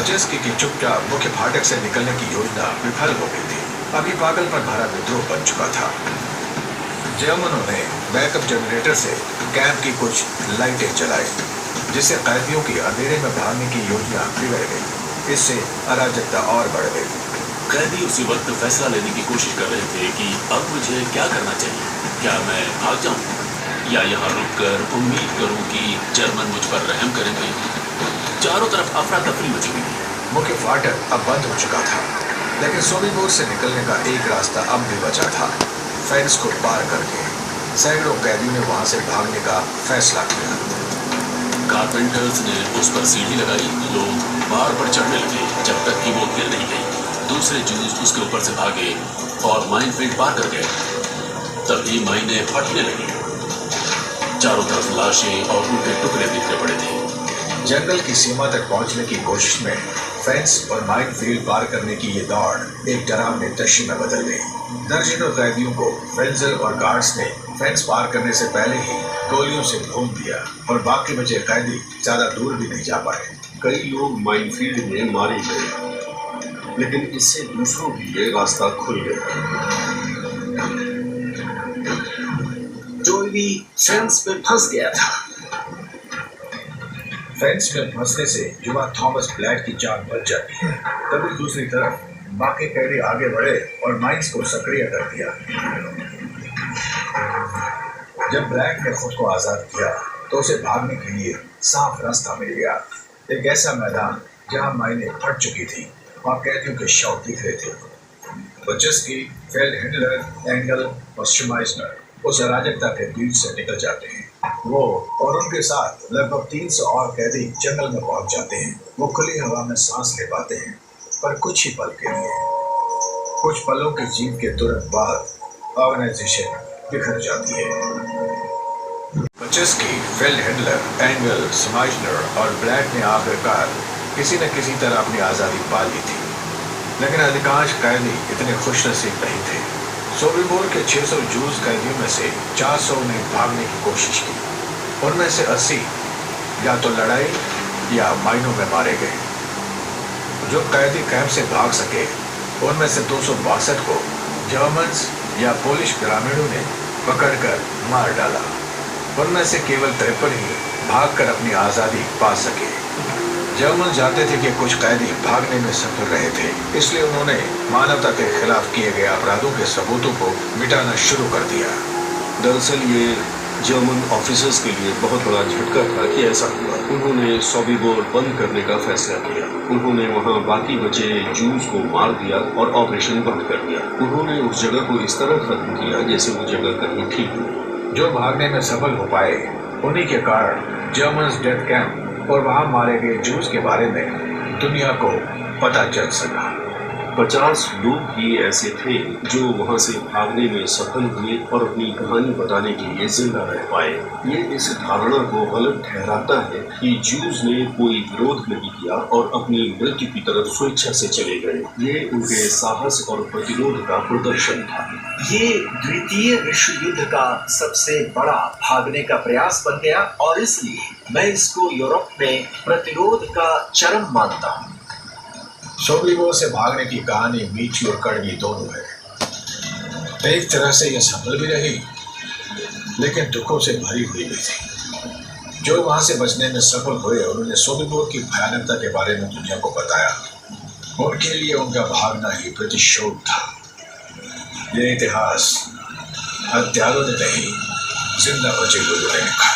बचेस्की की चुपचाप मुख्य फाटक से निकलने की योजना विफल हो गई थी। अभी पागलपन भरा विद्रोह बन चुका था। जर्मनों ने बैकअप जनरेटर से कैंप की कुछ लाइटें जलाई, जिससे कैदियों की अंधेरे में भागने की योजना बिगड़ गई। इससे अराजकता और बढ़ गई। कैदी उसी वक्त फैसला लेने की कोशिश कर रहे थे कि अब मुझे क्या करना चाहिए। क्या मैं भाग जाऊं या यहाँ रुककर उम्मीद करूं कि जर्मन मुझ पर रहम करेंगे। चारों तरफ अफरा तफरी मची हुई थी। मुख्य फाटक अब बंद हो चुका था, लेकिन सोबिबोर से निकलने का एक रास्ता अब भी बचा था। फेंस को पार करके सैकड़ों कैदियों ने वहां से भागने का फैसला किया। कारपेंटर्स ने उस पर सीढ़ी लगाई। लोग बार पर चढ़ने लगे जब तक कि वो गिर नहीं गई। दूसरे जूस उसके ऊपर से भागे और माइनफील्ड पार कर गए। तभी माइनें फटने लगी। चारों तरफ लाशें और उनके टुकड़े बिखरे पड़े थे। जंगल की सीमा तक पहुंचने की कोशिश में फेंस और माइनफील्ड पार करने की ये दौड़ एक डरावने दृश्य में बदल गई। दर्जनों कैदियों को फ्रेंजल और गार्ड्स ने फेंस पार करने से पहले ही गोलियों से भून दिया और बाकी बचे कैदी ज्यादा दूर भी नहीं जा पाए। कई लोग माइनफील्ड में मारे गए, लेकिन इससे दूसरों के लिए रास्ता खुल गया। जोई फेंस में फंस गया था। फेंस में फंसने से युवा थॉमस ब्लैक की जान बच जाती है। तभी दूसरी तरफ बाकी कैदी आगे बढ़े और माइंस को सक्रिय कर दिया। जब ब्लैक ने खुद को आजाद किया तो उसे भागने के लिए साफ रास्ता मिल गया। एक ऐसा मैदान जहां माइनें फट चुकी थी और कैदियों के शव दिख रहे थे। बचेस्की, फेल्डहिंडलर, एंगल और शुमाइसनर उस अराजकता के बीच से निकल जाते हैं। वो और उनके साथ लगभग 300 और कैदी जंगल में पहुंच जाते हैं। वो खुली हवा में सांस ले पाते हैं, पर कुछ ही पल के लिए। कुछ पलों की जीत के तुरंत बाद ऑर्गेनाइजेशन बिखर जाती है। बचेस्की, फेल्डहिंडलर, एंगल, शुमाइसनर और ब्लैक ने आखिरकार किसी न किसी तरह अपनी आज़ादी पा ली थी, लेकिन अधिकांश कैदी इतने खुशनसीब नहीं थे। सोबिबोर के 600 जूस कैदियों में से 400 ने भागने की कोशिश की। उनमें से 80 या तो लड़ाई या माइनों में मारे गए। जो कैदी कैंप से भाग सके उनमें से 262 को जर्मन्स या पोलिश ग्रामीणों ने पकड़कर मार डाला। उनमें से केवल 53 ही भागकर अपनी आज़ादी पा सके। जर्मन जानते थे कि कुछ कैदी भागने में सफल रहे थे, इसलिए उन्होंने मानवता के खिलाफ किए गए अपराधों के सबूतों को मिटाना शुरू कर दिया। दरअसल ये जर्मन ऑफिसर्स के लिए बहुत बड़ा झटका था कि ऐसा हुआ। उन्होंने सोबिबोर बंद करने का फैसला किया। उन्होंने वहाँ बाकी बचे जूस को मार दिया और ऑपरेशन बंद कर दिया। उन्होंने उस जगह को इस तरह खत्म किया जैसे वो जगह कहीं ठीक हो। जो भागने में सफल हो पाए उन्हीं के कारण जर्मन डेथ कैंप और वहां मारे गए जूस के बारे में दुनिया को पता चल सका। 50 लोग ही ऐसे थे जो वहां से भागने में सफल हुए और अपनी कहानी बताने के लिए जिंदा रह पाए। ये इस धारणा को गलत ठहराता है कि जूस ने कोई विरोध नहीं किया और अपनी मृत्यु की तरफ स्वेच्छा से चले गए। ये उनके साहस और प्रतिरोध का प्रदर्शन था। ये द्वितीय विश्व युद्ध का सबसे बड़ा भागने का प्रयास बन गया और इसलिए मैं इसको यूरोप में प्रतिरोध का चरम मानता हूँ। सोबिबोर से भागने की कहानी मीठी और कड़वी दोनों है। एक तरह से यह सफल भी रही, लेकिन दुखों से भरी हुई भी थी। जो वहां से बचने में सफल हुए उन्होंने सोबिबोर की भयानकता के बारे में दुनिया को बताया। उनके लिए उनका भागना ही प्रतिशोध था। यह इतिहास हत्यारों ने नहीं, जिंदा बचे लोगों ने लिखा।